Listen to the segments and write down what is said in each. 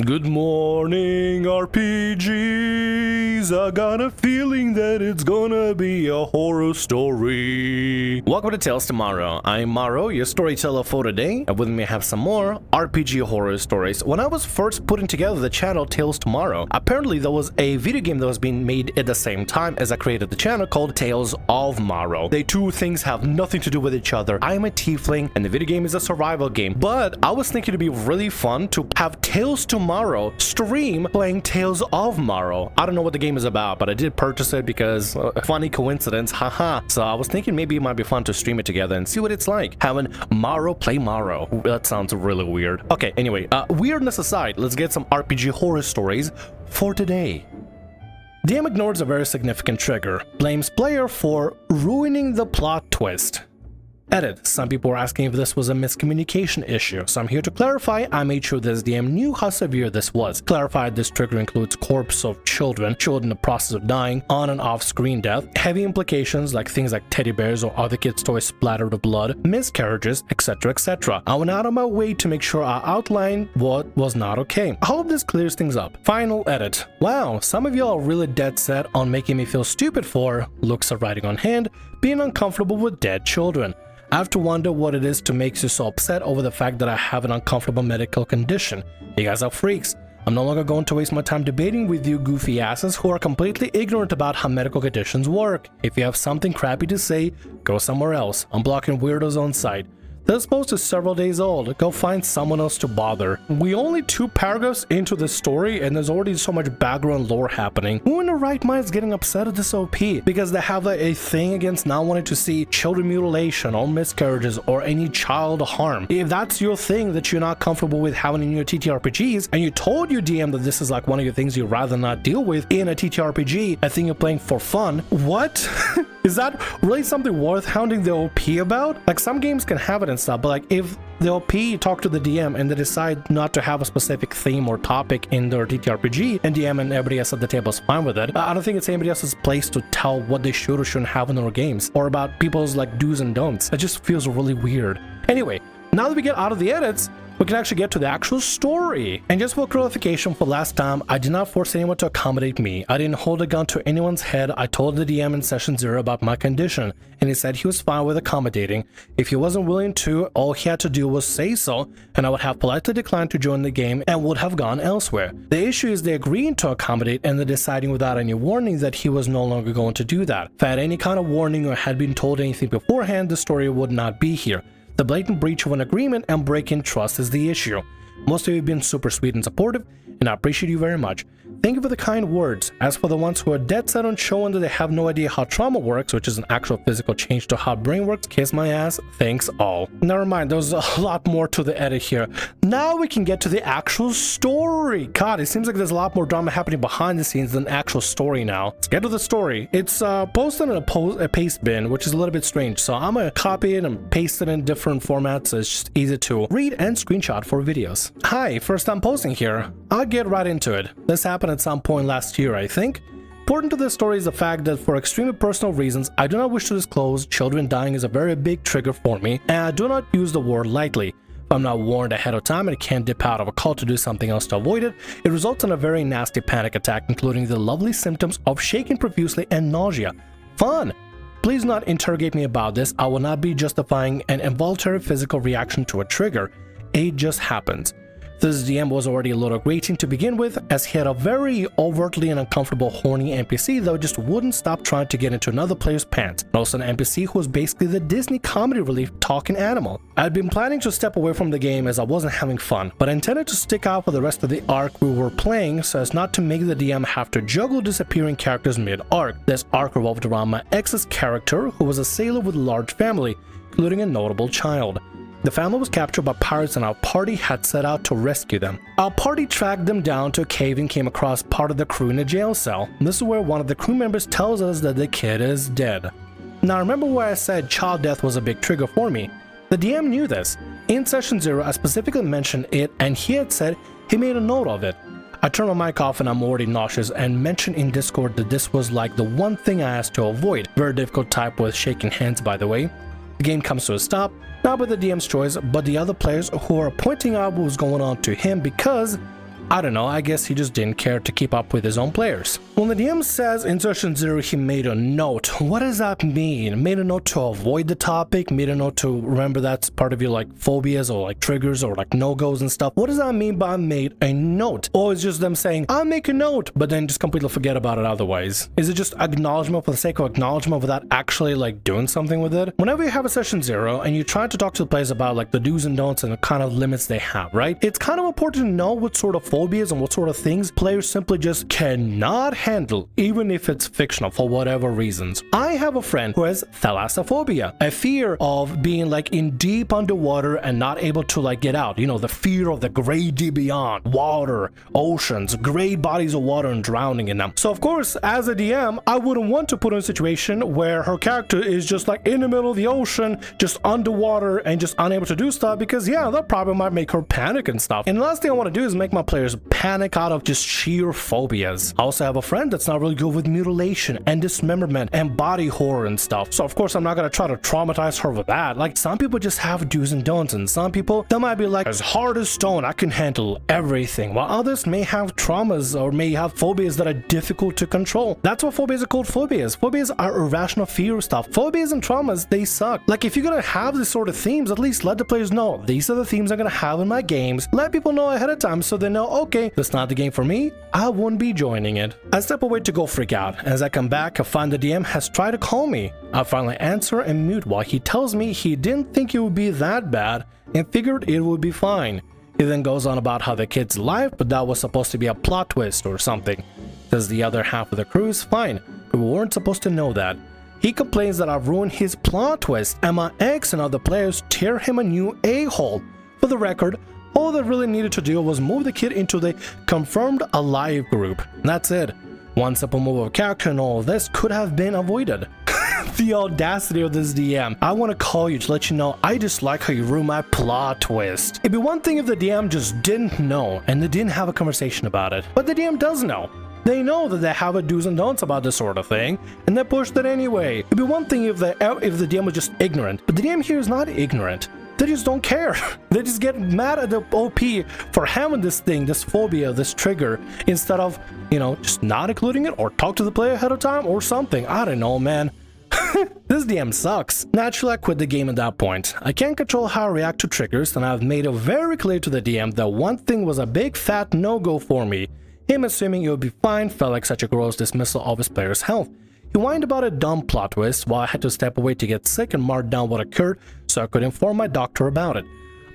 Good morning, RPGs. I got a feeling that it's gonna be a horror story. Welcome to Tales Tomorrow. I'm Morrow, your storyteller for today, and with me I have some more RPG horror stories. When I was first putting together the channel Tales Tomorrow, apparently there was a video game that was being made at the same time as I created the channel called Tales of Morrow. The two things have nothing to do with each other. I am a tiefling, and the video game is a survival game, but I was thinking it'd be really fun to have Tales Tomorrow stream playing Tales of Morrow. I don't know what the game is about, but I did purchase it because funny coincidence, haha. So I was thinking maybe it might be fun to stream it together and see what it's like having Morrow play Morrow. That sounds really weird. Okay, anyway, weirdness aside, let's get some RPG horror stories for today. DM ignores a very significant trigger, blames player for ruining the plot twist. Edit. Some people were asking if this was a miscommunication issue, so I'm here to clarify. I made sure this DM knew how severe this was. Clarified this trigger includes corpse of children in the process of dying, on and off screen death, heavy implications like things like teddy bears or other kids' toys splattered with blood, miscarriages, etc, etc. I went out of my way to make sure I outlined what was not okay. I hope this clears things up. Final edit. Wow, some of y'all are really dead set on making me feel stupid for, looks of writing on hand, being uncomfortable with dead children. I have to wonder what it is to make you so upset over the fact that I have an uncomfortable medical condition. You guys are freaks. I'm no longer going to waste my time debating with you goofy asses who are completely ignorant about how medical conditions work. If you have something crappy to say, go somewhere else. I'm blocking weirdos on site. This post is several days old. Go find someone else to bother. We only 2 paragraphs into the story and there's already so much background lore happening. Who in their right mind is getting upset at this OP? Because they have a thing against not wanting to see children mutilation or miscarriages or any child harm. If that's your thing that you're not comfortable with having in your TTRPGs, and you told your DM that this is like one of your things you'd rather not deal with in a TTRPG, a thing you're playing for fun, what? Is that really something worth hounding the OP about? Like, some games can have it and stuff, but like if the OP talk to the DM and they decide not to have a specific theme or topic in their TTRPG, and DM and everybody else at the table is fine with it, I don't think it's anybody else's place to tell what they should or shouldn't have in their games, or about people's like do's and don'ts. It just feels really weird. Anyway, now that we get out of the edits, we can actually get to the actual story. And just for clarification for last time, I did not force anyone to accommodate me. I didn't hold a gun to anyone's head. I told the DM in session 0 about my condition, and he said he was fine with accommodating. If he wasn't willing to, all he had to do was say so, and I would have politely declined to join the game and would have gone elsewhere. The issue is they agreeing to accommodate and then deciding without any warning that he was no longer going to do that. If I had any kind of warning or had been told anything beforehand, the story would not be here. The blatant breach of an agreement and breaking trust is the issue. Most of you have been super sweet and supportive, and I appreciate you very much. Thank you for the kind words. As for the ones who are dead set on showing that they have no idea how trauma works, which is an actual physical change to how brain works, kiss my ass, thanks all. Never mind, there's a lot more to the edit here. Now we can get to the actual story. God, it seems like there's a lot more drama happening behind the scenes than actual story now. Let's get to the story. It's posted in a paste bin, which is a little bit strange, so I'm gonna copy it and paste it in different formats so it's just easy to read and screenshot for videos. Hi, first time posting here. I'll get right into it. This happened at some point last year, I think. Important to this story is the fact that for extremely personal reasons, I do not wish to disclose children dying is a very big trigger for me, and I do not use the word lightly. If I'm not warned ahead of time and I can't dip out of a call to do something else to avoid it, it results in a very nasty panic attack, including the lovely symptoms of shaking profusely and nausea. Fun! Please not interrogate me about this. I will not be justifying an involuntary physical reaction to a trigger. It just happens. This DM was already a little grating to begin with, as he had a very overtly and uncomfortable horny NPC that just wouldn't stop trying to get into another player's pants, and also an NPC who was basically the Disney comedy relief talking animal. I had been planning to step away from the game as I wasn't having fun, but I intended to stick out for the rest of the arc we were playing so as not to make the DM have to juggle disappearing characters mid-arc. This arc revolved around my ex's character, who was a sailor with a large family, including a notable child. The family was captured by pirates and our party had set out to rescue them. Our party tracked them down to a cave and came across part of the crew in a jail cell. This is where one of the crew members tells us that the kid is dead. Now remember where I said child death was a big trigger for me? The DM knew this. In session 0 I specifically mentioned it and he had said he made a note of it. I turned my mic off and I'm already nauseous and mentioned in Discord that this was like the one thing I asked to avoid. Very difficult type with shaking hands, by the way. The game comes to a stop, not by the DM's choice, but the other players who are pointing out what was going on to him because I don't know, I guess he just didn't care to keep up with his own players. When the DM says in session 0 he made a note, what does that mean? Made a note to avoid the topic? Made a note to remember that's part of your like phobias or like triggers or like no-goes and stuff? What does that mean by made a note? Or is just them saying, I'll make a note, but then just completely forget about it otherwise? Is it just acknowledgement for the sake of acknowledgement without actually like doing something with it? Whenever you have a session 0 and you try to talk to the players about like the do's and don'ts and the kind of limits they have, right? It's kind of important to know what sort of phobias and what sort of things players simply just cannot handle, even if it's fictional for whatever reasons. I have a friend who has thalassophobia, a fear of being like in deep underwater and not able to like get out. You know, the fear of the great deep beyond, water, oceans, great bodies of water and drowning in them. So of course, as a DM, I wouldn't want to put her in a situation where her character is just like in the middle of the ocean, just underwater and just unable to do stuff, because yeah, that probably might make her panic and stuff. And the last thing I want to do is make my players panic out of just sheer phobias. I also have a friend that's not really good with mutilation and dismemberment and body horror and stuff. So of course I'm not gonna try to traumatize her with that. Like some people just have do's and don'ts, and some people that might be like, as hard as stone, I can handle everything, while others may have traumas or may have phobias that are difficult to control. That's what phobias are called. Phobias are irrational fear stuff. Phobias and traumas, they suck. Like if you're gonna have this sort of themes, at least let the players know these are the themes I'm gonna have in my games. Let people know ahead of time so they know, okay, that's not the game for me, I won't be joining it. I step away to go freak out. As I come back, I find the DM has tried to call me. I finally answer and mute while he tells me he didn't think it would be that bad and figured it would be fine. He then goes on about how the kid's alive, but that was supposed to be a plot twist or something. Says the other half of the crew is fine, but we weren't supposed to know that. He complains that I've ruined his plot twist and my ex and other players tear him a new a-hole. For the record, all that really needed to do was move the kid into the confirmed alive group. That's it. One simple move of character and all of this could have been avoided. The audacity of this DM. I want to call you to let you know I dislike how you ruined my plot twist. It'd be one thing if the DM just didn't know and they didn't have a conversation about it. But the DM does know. They know that they have a do's and don'ts about this sort of thing, and they pushed it anyway. It'd be one thing if the DM was just ignorant, but the DM here is not ignorant. They just don't care. They just get mad at the OP for having this thing, this phobia, this trigger, instead of, you know, just not including it or talk to the player ahead of time or something. I don't know, man. This DM sucks. Naturally, I quit the game at that point. I can't control how I react to triggers, and I've made it very clear to the DM that one thing was a big fat no-go for me. Him assuming it would be fine felt like such a gross dismissal of his player's health. He whined about a dumb plot twist while I had to step away to get sick and mark down what occurred so I could inform my doctor about it.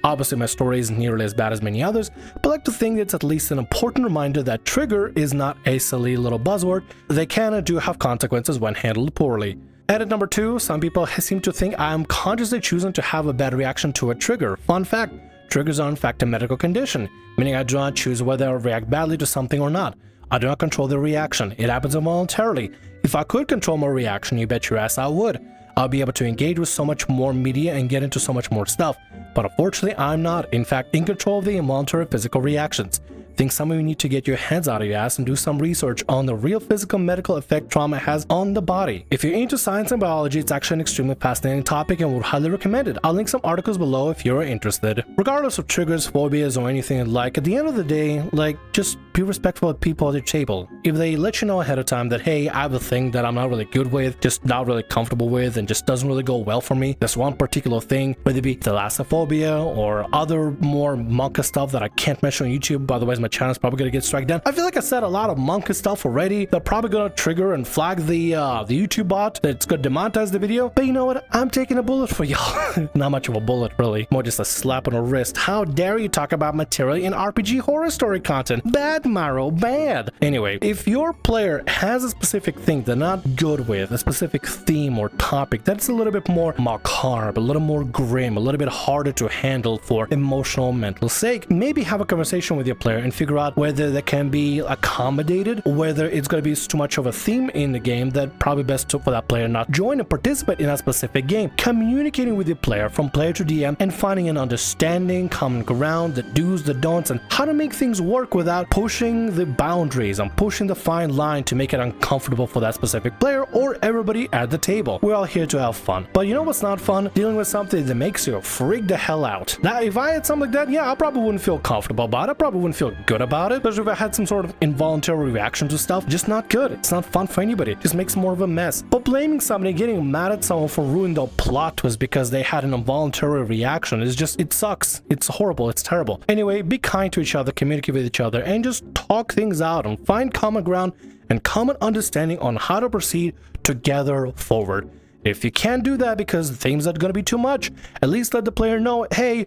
Obviously my story isn't nearly as bad as many others, but I like to think it's at least an important reminder that trigger is not a silly little buzzword. They can and do have consequences when handled poorly. Edit number 2, some people seem to think I am consciously choosing to have a bad reaction to a trigger. Fun fact, triggers are in fact a medical condition, meaning I do not choose whether I react badly to something or not. I do not control the reaction, it happens involuntarily. If I could control my reaction, you bet your ass I would. I'll be able to engage with so much more media and get into so much more stuff, but unfortunately I'm not, in fact, in control of the involuntary physical reactions. Think some of you need to get your heads out of your ass and do some research on the real physical medical effect trauma has on the body. If you're into science and biology, it's actually an extremely fascinating topic and would highly recommend it. I'll link some articles below if you're interested. Regardless of triggers, phobias, or anything like, at the end of the day, like, just be respectful of people at your table. If they let you know ahead of time that, hey, I have a thing that I'm not really good with, just not really comfortable with, and just doesn't really go well for me, there's one particular thing, whether it be thalassophobia or other more monka stuff that I can't mention on YouTube, otherwise my channel is probably gonna get struck down. I feel like I said a lot of monka stuff already. They're probably gonna trigger and flag the YouTube bot that's gonna demonetize the video. But you know what? I'm taking a bullet for y'all. Not much of a bullet, really. More just a slap on the wrist. How dare you talk about material in RPG horror story content? Bad, Morrow, bad. Anyway, if your player has a specific thing they're not good with, a specific theme or topic that's a little bit more macabre, a little more grim, a little bit harder to handle for emotional, mental sake, maybe have a conversation with your player and figure out whether they can be accommodated, or whether it's going to be too much of a theme in the game that probably best for that player not join and participate in a specific game. Communicating with your player from player to DM and finding an understanding, common ground, the do's, the don'ts, and how to make things work without pushing pushing the boundaries, I'm pushing the fine line to make it uncomfortable for that specific player or everybody at the table. We're all here to have fun. But you know what's not fun? Dealing with something that makes you freak the hell out. Now, if I had something like that, yeah, I probably wouldn't feel comfortable about it. I probably wouldn't feel good about it. But if I had some sort of involuntary reaction to stuff, just not good. It's not fun for anybody. It just makes more of a mess. But blaming somebody, getting mad at someone for ruining the plot twist because they had an involuntary reaction is just, it sucks. It's horrible. It's terrible. Anyway, be kind to each other, communicate with each other, and just talk things out and find common ground and common understanding on how to proceed together forward. If you can't do that because things are going to be too much, at least let the player know, hey,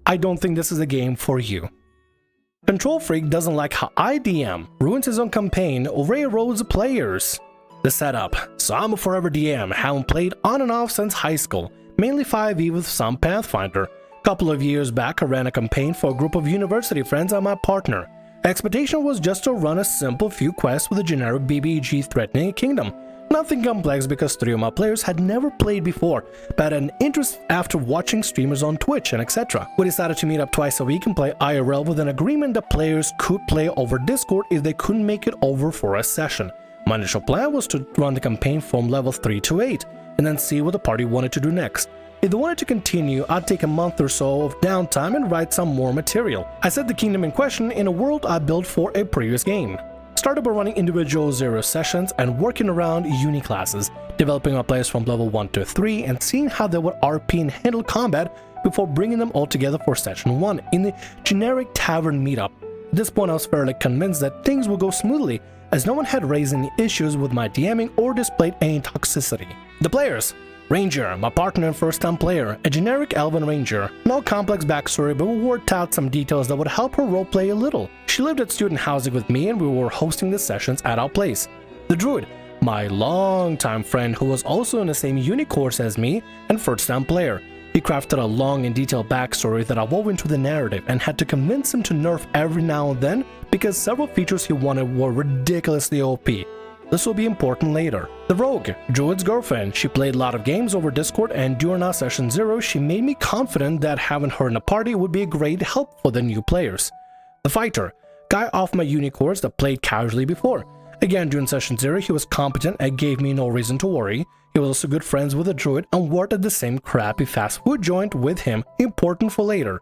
I don't think this is a game for you. Control Freak doesn't like how I DM, ruins his own campaign, railroads players. The setup. So I'm a forever DM, haven't played on and off since high school, mainly 5e with some Pathfinder. Couple of years back, I ran a campaign for a group of university friends and my partner. Expectation was just to run a simple few quests with a generic BBG threatening a kingdom. Nothing complex because 3 of my players had never played before, but had an interest after watching streamers on Twitch and etc. We decided to meet up twice a week and play IRL with an agreement that players could play over Discord if they couldn't make it over for a session. My initial plan was to run the campaign from level 3 to 8, and then see what the party wanted to do next. If they wanted to continue, I'd take a month or so of downtime and write some more material. I set the kingdom in question in a world I built for a previous game. Started by running individual 0 sessions and working around uni classes, developing my players from level 1 to 3 and seeing how they would RP and handle combat before bringing them all together for session 1 in the generic tavern meetup. At this point I was fairly convinced that things would go smoothly, as no one had raised any issues with my DMing or displayed any toxicity. The players. Ranger, my partner and first-time player, a generic elven ranger. No complex backstory, but we worked out some details that would help her roleplay a little. She lived at student housing with me and we were hosting the sessions at our place. The druid, my longtime friend who was also in the same uni course as me and first-time player. He crafted a long and detailed backstory that I wove into the narrative and had to convince him to nerf every now and then because several features he wanted were ridiculously OP. This will be important later. The rogue, Druid's girlfriend. She played a lot of games over Discord and during our session 0, she made me confident that having her in a party would be a great help for the new players. The fighter, guy off my uni course that played casually before. Again, during session 0, he was competent and gave me no reason to worry. He was also good friends with the druid and worked at the same crappy fast food joint with him, important for later.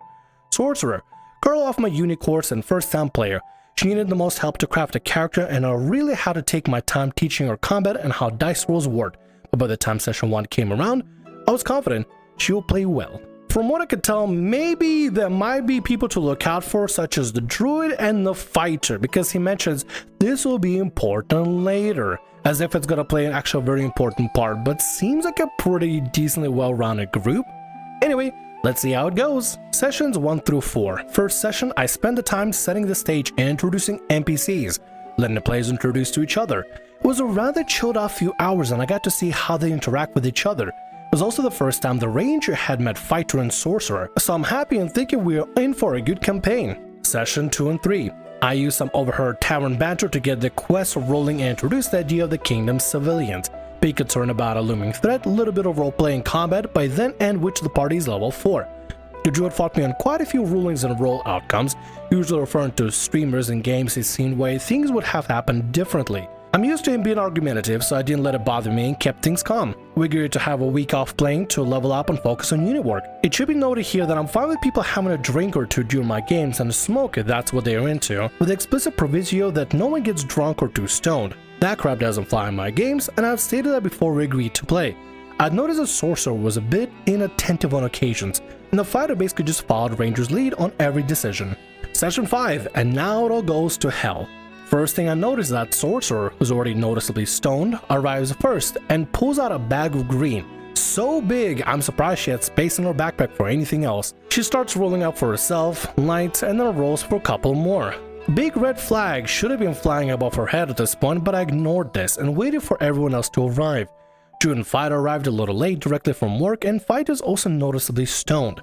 Sorcerer, girl off my uni course and first time player. She needed the most help to craft a character and I really had to take my time teaching her combat and how dice rolls worked, but by the time session 1 came around, I was confident she would play well. From what I could tell, maybe there might be people to look out for such as the druid and the fighter, because he mentions this will be important later, as if it's gonna play an actual very important part, but seems like a pretty decently well-rounded group. Anyway, let's see how it goes. Sessions 1 through 4. First session, I spent the time setting the stage and introducing NPCs, letting the players introduce to each other. It was a rather chilled out few hours and I got to see how they interact with each other. It was also the first time the ranger had met fighter and sorcerer, so I'm happy and thinking we're in for a good campaign. Session 2 and 3. I used some overheard tavern banter to get the quest rolling and introduce the idea of the kingdom's civilians. Be concerned about a looming threat, a little bit of roleplay and combat, by then end which the party is level 4. The druid fought me on quite a few rulings and role outcomes, usually referring to streamers and games he's seen where things would have happened differently. I'm used to him being argumentative, so I didn't let it bother me and kept things calm. We agreed to have a week off playing to level up and focus on unit work. It should be noted here that I'm fine with people having a drink or two during my games and smoke if that's what they are into, with the explicit proviso that no one gets drunk or too stoned. That crap doesn't fly in my games, and I've stated that before we agreed to play. I'd noticed the sorcerer was a bit inattentive on occasions, and the fighter basically just followed Ranger's lead on every decision. Session 5, and now it all goes to hell. First thing I noticed is that sorcerer, who's already noticeably stoned, arrives first and pulls out a bag of green. So big, I'm surprised she had space in her backpack for anything else. She starts rolling up for herself, lights, and then rolls for a couple more. Big red flag should have been flying above her head at this point, but I ignored this and waited for everyone else to arrive. Druid and Fighter arrived a little late directly from work, and Fighter's also noticeably stoned.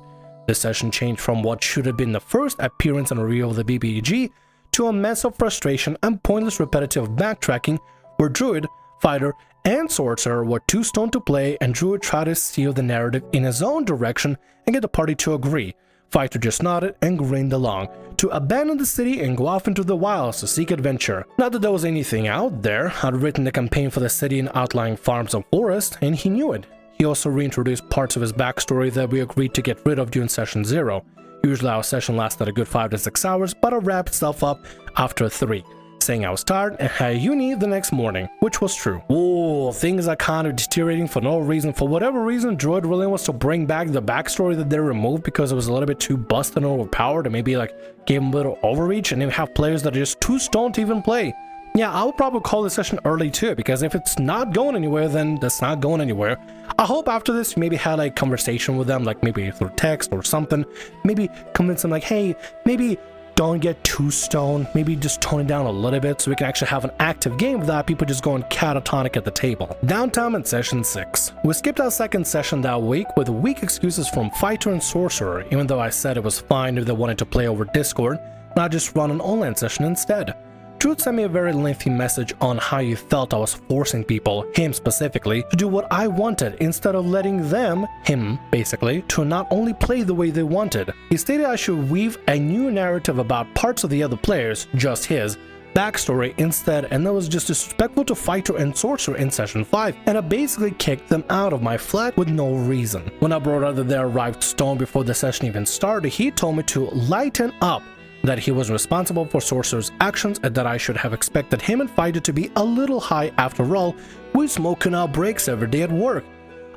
This session changed from what should have been the first appearance and reveal of the BBG to a mess of frustration and pointless repetitive backtracking where Druid, Fighter, and Sorcerer were too stoned to play and Druid tried to steer the narrative in his own direction and get the party to agree. Fighter just nodded and grinned along. To abandon the city and go off into the wilds to seek adventure. Not that there was anything out there. I'd written the campaign for the city and outlying farms and forest, and he knew it. He also reintroduced parts of his backstory that we agreed to get rid of during session 0. Usually our session lasted a good 5 to 6 hours, but it wrapped itself up after 3. Saying I was tired and had uni the next morning, which was true. Whoa, things are kind of deteriorating for no reason. For whatever reason, Druid really wants to bring back the backstory that they removed because it was a little bit too busted and overpowered and maybe like gave them a little overreach, and then have players that are just too stoned to even play. Yeah, I would probably call this session early too, because if it's not going anywhere, then that's not going anywhere. I hope after this you maybe had a conversation with them, like maybe through text or something. Maybe convince them like, hey, maybe don't get too stoned, maybe just tone it down a little bit so we can actually have an active game without people just going catatonic at the table. Downtime in session 6. We skipped our second session that week with weak excuses from Fighter and Sorcerer, even though I said it was fine if they wanted to play over Discord, not just run an online session instead. Truth sent me a very lengthy message on how you felt I was forcing people, him specifically, to do what I wanted instead of letting them, him basically, to not only play the way they wanted. He stated I should weave a new narrative about parts of the other players, just his, backstory instead, and that was just disrespectful to Fighter and Sorcerer in session 5, and I basically kicked them out of my flat with no reason. When I brought out that they arrived stoned before the session even started, he told me to lighten up, that he was responsible for Sorcerer's actions and that I should have expected him and Fighter to be a little high after all. We smoking our breaks every day at work.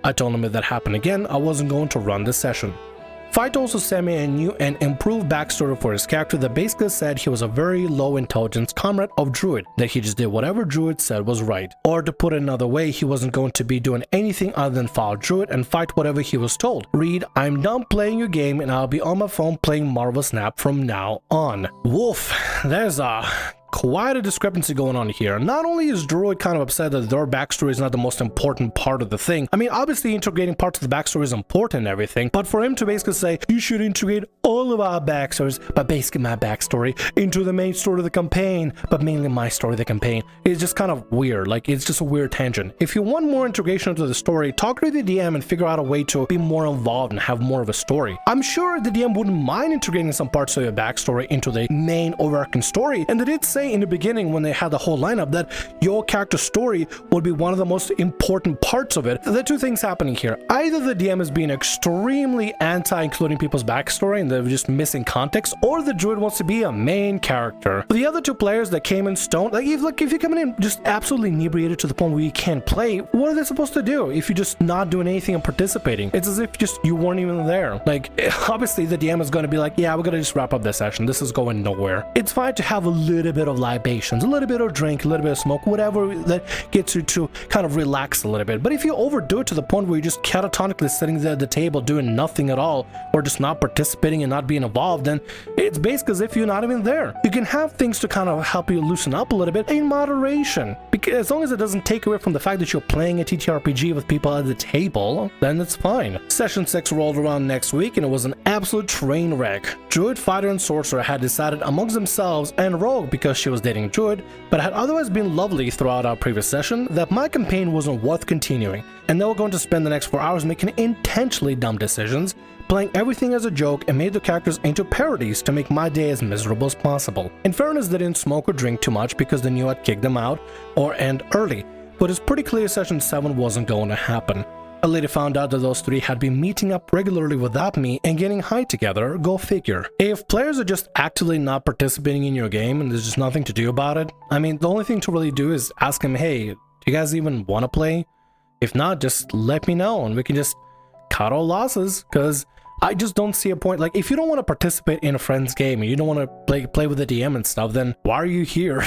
I told him if that happened again, I wasn't going to run this session. Fighter also sent me a new and improved backstory for his character that basically said he was a very low intelligence comrade of Druid, that he just did whatever Druid said was right. Or to put it another way, he wasn't going to be doing anything other than follow Druid and fight whatever he was told. Read, I'm done playing your game and I'll be on my phone playing Marvel Snap from now on. Woof, there's quite a discrepancy going on here. Not only is Druid kind of upset that their backstory is not the most important part of the thing. I mean, obviously integrating parts of the backstory is important and everything, but for him to basically say, you should integrate all of our backstories, but basically my backstory, into the main story of the campaign, but mainly my story of the campaign, is just kind of weird. Like, it's just a weird tangent. If you want more integration into the story, talk to the DM and figure out a way to be more involved and have more of a story. I'm sure the DM wouldn't mind integrating some parts of your backstory into the main overarching story, and they did say in the beginning when they had the whole lineup that your character's story would be one of the most important parts of it. There are two things happening here. Either the DM is being extremely anti-including people's backstory and they're just missing context, or the Druid wants to be a main character. For the other two players that came in stoned, like if you're coming in just absolutely inebriated to the point where you can't play, what are they supposed to do if you're just not doing anything and participating? It's as if just you weren't even there. Like, obviously the DM is going to be like, yeah, we're gonna just wrap up this session, this is going nowhere. It's fine to have a little bit of libations, a little bit of drink, a little bit of smoke, whatever that gets you to kind of relax a little bit. But if you overdo it to the point where you're just catatonically sitting there at the table doing nothing at all, or just not participating and not being involved, then it's basically as if you're not even there. You can have things to kind of help you loosen up a little bit in moderation, because as long as it doesn't take away from the fact that you're playing a TTRPG with people at the table, then it's fine. Session 6 rolled around next week and it was an absolute train wreck. Druid, Fighter, and Sorcerer had decided amongst themselves, and Rogue, because she was dating Druid, but had otherwise been lovely throughout our previous session, that my campaign wasn't worth continuing, and they were going to spend the next 4 hours making intentionally dumb decisions, playing everything as a joke, and made the characters into parodies to make my day as miserable as possible. In fairness, they didn't smoke or drink too much because they knew I'd kick them out or end early, but it's pretty clear session 7 wasn't going to happen. I later found out that those three had been meeting up regularly without me and getting high together, go figure. If players are just actively not participating in your game and there's just nothing to do about it, I mean, the only thing to really do is ask them, hey, do you guys even want to play? If not, just let me know and we can just cut all losses, because I just don't see a point. Like, if you don't want to participate in a friend's game and you don't want to play with the DM and stuff, then why are you here?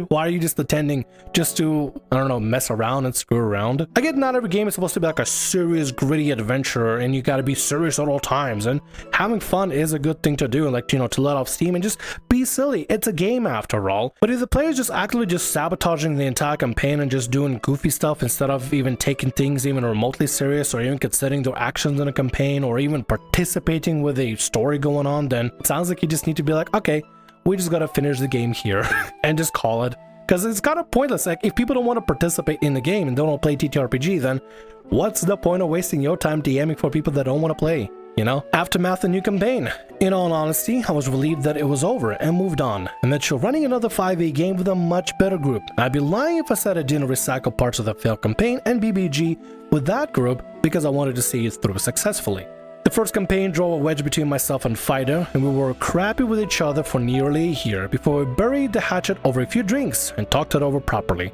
Why are you just attending just to, I don't know, mess around and screw around? I get not every game is supposed to be like a serious, gritty adventure and you got to be serious at all times, and having fun is a good thing to do, like, you know, to let off steam and just be silly. It's a game after all. But if the player's just actively just sabotaging the entire campaign and just doing goofy stuff instead of even taking things even remotely serious, or even considering their actions in a campaign, or even participating with a story going on, then it sounds like you just need to be like, okay, we just gotta finish the game here and just call it, because it's kind of pointless. Like, if people don't want to participate in the game and don't want to play TTRPG, then what's the point of wasting your time DMing for people that don't want to play? you know? Aftermath, a new campaign. In all honesty, I was relieved that it was over and moved on, and that you're running another 5e game with a much better group. I'd be lying if I said I didn't recycle parts of the failed campaign and BBG with that group because I wanted to see it through successfully. The first campaign drove a wedge between myself and Fighter, and we were crappy with each other for nearly a year before we buried the hatchet over a few drinks and talked it over properly.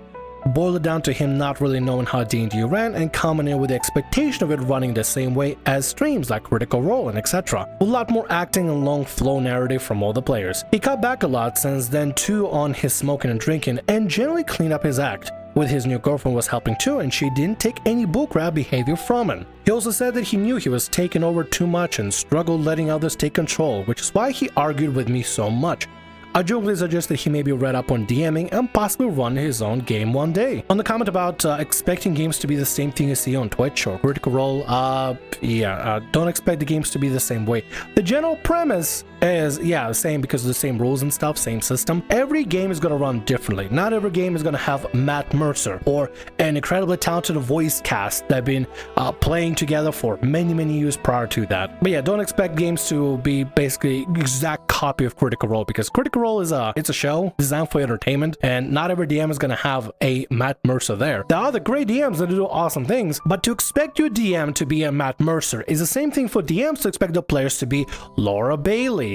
Boiled it down to him not really knowing how D&D ran and coming in with the expectation of it running the same way as streams like Critical Role and etc. With a lot more acting and long flow narrative from all the players. He cut back a lot since then too on his smoking and drinking and generally cleaned up his act. With his new girlfriend was helping too, and she didn't take any bullcrap behavior from him. He also said that he knew he was taking over too much and struggled letting others take control, which is why he argued with me so much. I jokingly suggested he maybe read up on DMing and possibly run his own game one day. On the comment about expecting games to be the same thing you see on Twitch or Critical Role, don't expect the games to be the same way. The general premise is, the same because of the same rules and stuff, same system. Every game is going to run differently. Not every game is going to have Matt Mercer or an incredibly talented voice cast that have been playing together for many years prior to that. But yeah, don't expect games to be basically exact copy of Critical Role, because Critical Role is a show designed for entertainment, and not every DM is going to have a Matt Mercer there. There are the great DMs that do awesome things, but to expect your DM to be a Matt Mercer is the same thing for DMs to expect the players to be Laura Bailey.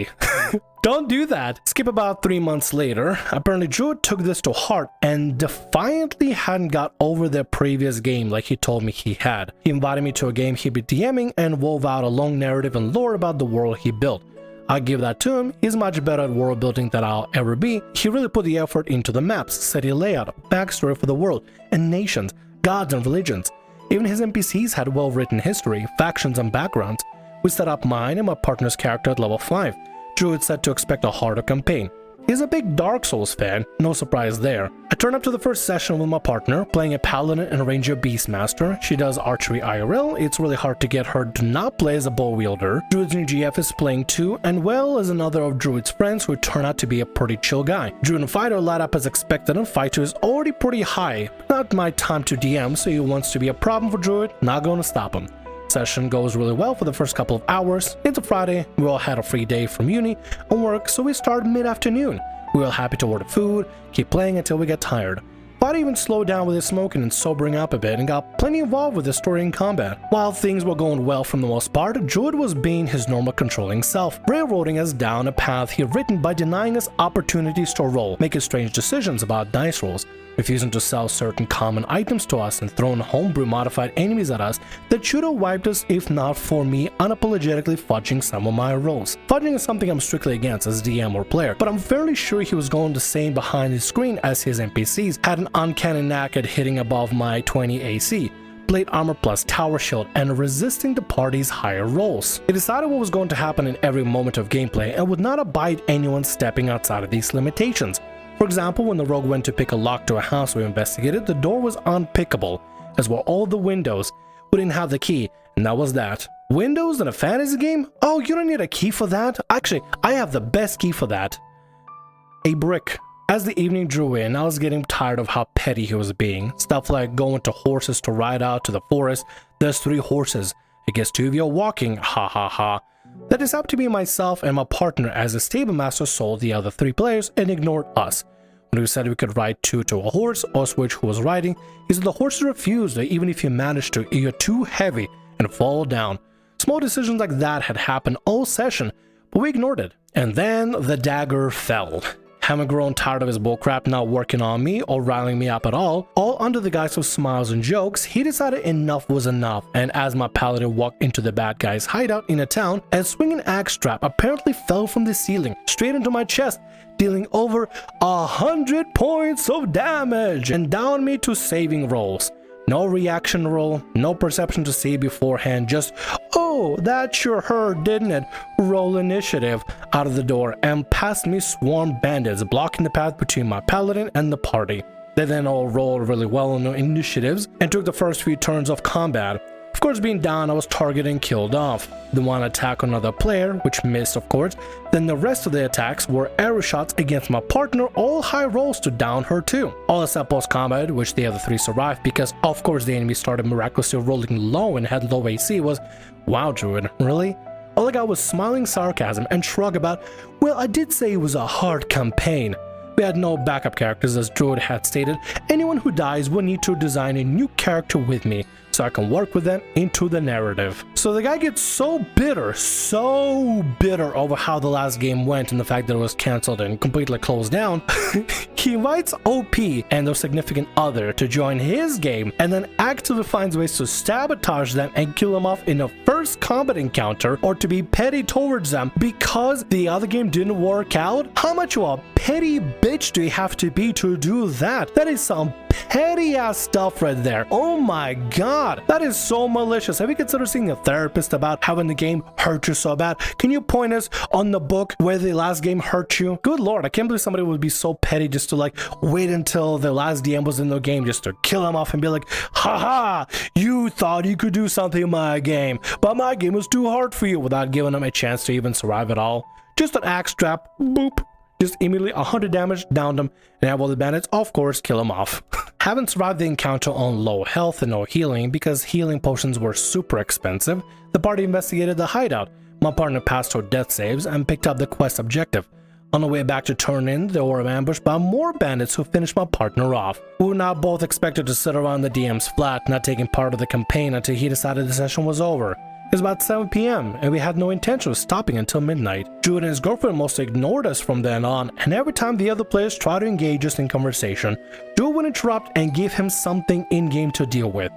Don't do that. Skip about 3 months later. Apparently Drew took this to heart and defiantly hadn't got over their previous game like he told me he had. He invited me to a game he'd be DMing and wove out a long narrative and lore about the world he built. I'll give that to him. He's much better at world building than I'll ever be. He really put the effort into the maps, city layout, backstory for the world, and nations, gods and religions. Even his NPCs had well-written history, factions and backgrounds. We set up mine and my partner's character at level 5. Druid said to expect a harder campaign. He's a big Dark Souls fan, no surprise there. I turned up to the first session with my partner, playing a Paladin and Ranger Beastmaster. She does archery IRL, it's really hard to get her to not play as a bow wielder. Druid's new GF is playing too, and well as another of Druid's friends who turned out to be a pretty chill guy. Druid and Fighter light up as expected, and Fighter is already pretty high. Not my time to DM, so he wants to be a problem for Druid, not going to stop him. Session goes really well for the first couple of hours. It's a Friday, we all had a free day from uni and work, so we started mid-afternoon. We were happy to order food, keep playing until we get tired. Fighter even slowed down with his smoking and sobering up a bit and got plenty involved with the story and combat. While things were going well for the most part, Druid was being his normal controlling self, railroading us down a path he had written by denying us opportunities to roll, making strange decisions about dice rolls, refusing to sell certain common items to us and throwing homebrew modified enemies at us that should have wiped us if not for me unapologetically fudging some of my rolls. Fudging is something I'm strictly against as DM or player, but I'm fairly sure he was going the same behind his screen as his NPCs had an uncanny knack at hitting above my 20 AC, plate armor plus tower shield, and resisting the party's higher rolls. He decided what was going to happen in every moment of gameplay and would not abide anyone stepping outside of these limitations. For example, when the rogue went to pick a lock to a house we investigated, the door was unpickable, as were all the windows. We didn't have the key, and that was that. Windows in a fantasy game? Oh, you don't need a key for that? Actually, I have the best key for that. A brick. As the evening drew in, I was getting tired of how petty he was being. Stuff like going to horses to ride out to the forest. There's 3 horses. I guess 2 of you are walking, ha ha ha. That is up to me myself and my partner as the stable master sold the other 3 players and ignored us. When we said we could ride 2 to a horse or switch who was riding, he said the horses refused, that even if you managed to, you're too heavy and fall down. Small decisions like that had happened all session, but we ignored it. And then the dagger fell. Having grown tired of his bullcrap not working on me or riling me up at all under the guise of smiles and jokes, he decided enough was enough, and as my paladin walked into the bad guy's hideout in a town, a swinging axe strap apparently fell from the ceiling straight into my chest, dealing over 100 points of damage and downed me to saving rolls. No reaction roll, no perception to see beforehand, just, oh, that sure hurt, didn't it? Roll initiative out of the door, and past me swarmed bandits, blocking the path between my paladin and the party. They then all rolled really well on their initiatives and took the first few turns of combat. Of course, being down, I was targeted and killed off. The one attack on another player, which missed of course, then the rest of the attacks were arrow shots against my partner, all high rolls to down her too. All except post-combat, which the other 3 survived because of course the enemy started miraculously rolling low and had low AC was, wow Druid, really? all I got was smiling sarcasm and shrug about, well, I did say it was a hard campaign. We had no backup characters, as Druid had stated. Anyone who dies will need to design a new character with me, so I can work with them into the narrative. So the guy gets so bitter over how the last game went and the fact that it was cancelled and completely closed down. He invites OP and their significant other to join his game, and then actively finds ways to sabotage them and kill them off in the first combat encounter, or to be petty towards them because the other game didn't work out. How much of a petty bitch do you have to be to do that? That is some petty ass stuff right there. Oh my god, that is so malicious. Have you considered seeing a therapist about having the game hurt you so bad? Can you point us on the book where the last game hurt you? Good lord, I can't believe somebody would be so petty just to like wait until the last DM was in the game just to kill him off and be like, haha, you thought you could do something in my game, but my game was too hard for you, without giving them a chance to even survive at all. Just an axe trap, boop. Just immediately 100 damage, downed him, and have all the bandits, of course, kill him off. Haven't survived the encounter on low health and no healing because healing potions were super expensive. The party investigated the hideout. My partner passed her death saves and picked up the quest objective. On the way back to turn in, they were ambushed by more bandits who finished my partner off. We were now both expected to sit around the DM's flat, not taking part of the campaign until he decided the session was over. It was about 7 p.m. and we had no intention of stopping until midnight. Drew and his girlfriend mostly ignored us from then on, and every time the other players tried to engage us in conversation, Drew would interrupt and give him something in-game to deal with.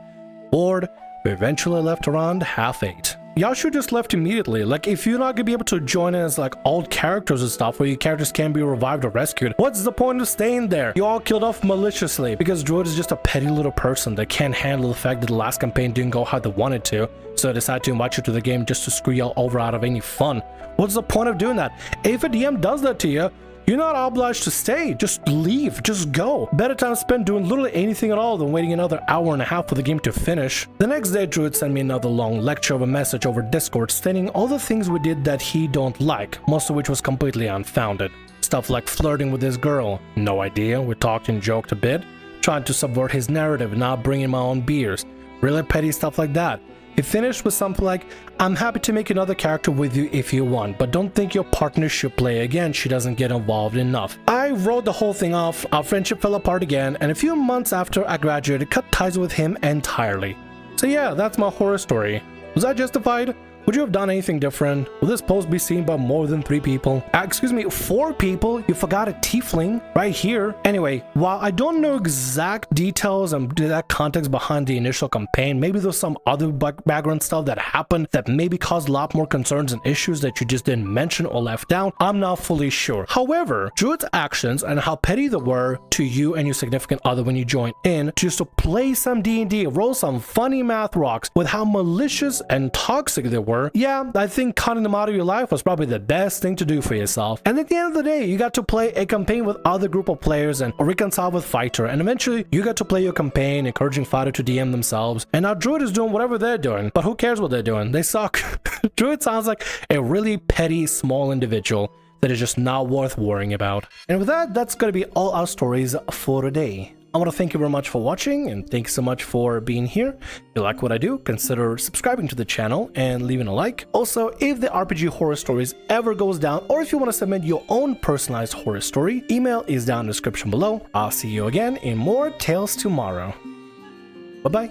Bored, we eventually left around 8:30. Y'all should just left immediately. Like, if you're not gonna be able to join in as like old characters and stuff where your characters can't be revived or rescued, what's the point of staying there? You all killed off maliciously because Druid is just a petty little person that can't handle the fact that the last campaign didn't go how they wanted to, so they decided to invite you to the game just to screw y'all over out of any fun. What's the point of doing that? If a DM does that to you, you're not obliged to stay. Just leave. Just go. Better time spent doing literally anything at all than waiting another hour and a half for the game to finish. The next day, Druid sent me another long lecture of a message over Discord stating all the things we did that he don't like, most of which was completely unfounded. Stuff like flirting with his girl. No idea. We talked and joked a bit. Trying to subvert his narrative, not bringing my own beers. Really petty stuff like that. He finished with something like, I'm happy to make another character with you if you want, but don't think your partner should play again, she doesn't get involved enough. I wrote the whole thing off, our friendship fell apart again, and a few months after I graduated, cut ties with him entirely. So yeah, that's my horror story. Was that justified? Would you have done anything different? Will this post be seen by more than 3 people? Excuse me, 4 people? You forgot a tiefling right here. Anyway, while I don't know exact details and that context behind the initial campaign, maybe there's some other background stuff that happened that maybe caused a lot more concerns and issues that you just didn't mention or left down. I'm not fully sure. However, Druid's actions and how petty they were to you and your significant other when you joined in just to play some D&D, roll some funny math rocks with how malicious and toxic they were, yeah, I think cutting them out of your life was probably the best thing to do for yourself. And at the end of the day, you got to play a campaign with other group of players and reconcile with Fighter, and eventually you got to play your campaign, encouraging Fighter to DM themselves. And now Druid is doing whatever they're doing, but who cares what they're doing? They suck. Druid sounds like a really petty, small individual that is just not worth worrying about. And with that, that's gonna be all our stories for today. I want to thank you very much for watching, and thank you so much for being here. If you like what I do, consider subscribing to the channel and leaving a like. Also, if the RPG Horror Stories ever goes down, or if you want to submit your own personalized horror story, email is down in the description below. I'll see you again in more Tales Tomorrow. Bye-bye.